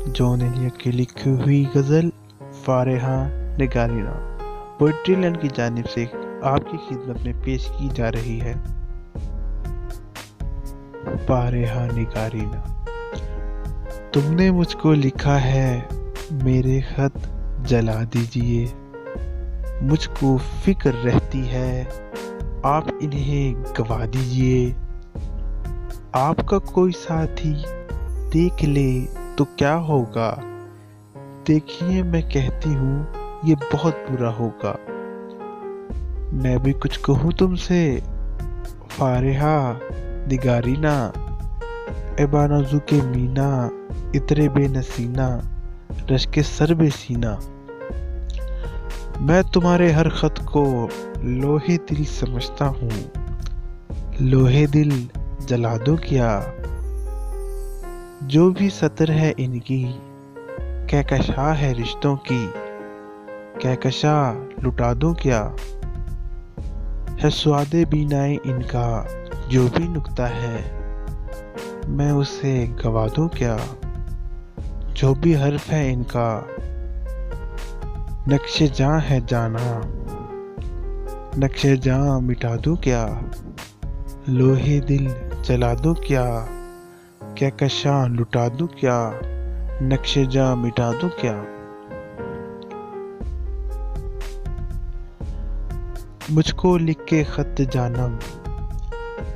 John Elliott की लिखी हुई गज़ल फारेहा निगारिना पोइट्री लैंड की जानिब से आपकी खिदमत में पेश की जा रही है। फारेहा निगारिना। तुमने मुझको लिखा है मेरे खत जला दीजिए, मुझको फिक्र रहती है आप इन्हें गवा दीजिए। आपका कोई साथी देख ले तो क्या होगा, देखिए मैं कहती हूँ ये बहुत बुरा होगा। मैं भी कुछ कहूँ तुमसे फारेहा निगारिना, एबानाजू के मीना इतरे बेनसीना रश के सर बेसीना। मैं तुम्हारे हर खत को लोहे दिल समझता हूँ, लोहे दिल जला दो क्या। जो भी सतर है इनकी कहकशा है रिश्तों की, कहकशा लुटा दो क्या। है स्वादे बीनाए इनका जो भी नुक्ता है, मैं उसे गवा दूं क्या। जो भी हर्फ है इनका नक्शे जां है जाना, नक्शे जां मिटा दूं क्या। लोहे दिल जला दूं क्या, कहकशा लुटा दूं क्या, नक्शे जां मिटा दूं क्या। मुझको लिख के खत जानम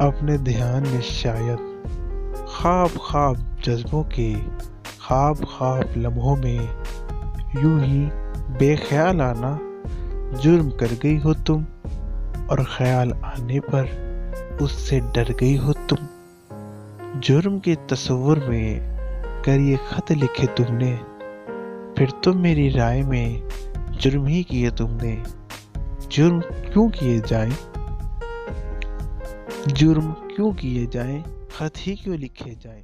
अपने ध्यान में शायद, ख्वाब ख्वाब जज्बों के ख्वाब ख्वाब लम्हों में यूं ही बेख्याल आना। जुर्म कर गई हो तुम और ख्याल आने पर उससे डर गई हो तुम। जुर्म के तस्वुर में कर ये खत लिखे तुमने, फिर तुम मेरी राय में जुर्म ही किए तुमने। जुर्म क्यों किए जाएं, जुर्म क्यों किए जाएं, खत ही क्यों लिखे जाएं।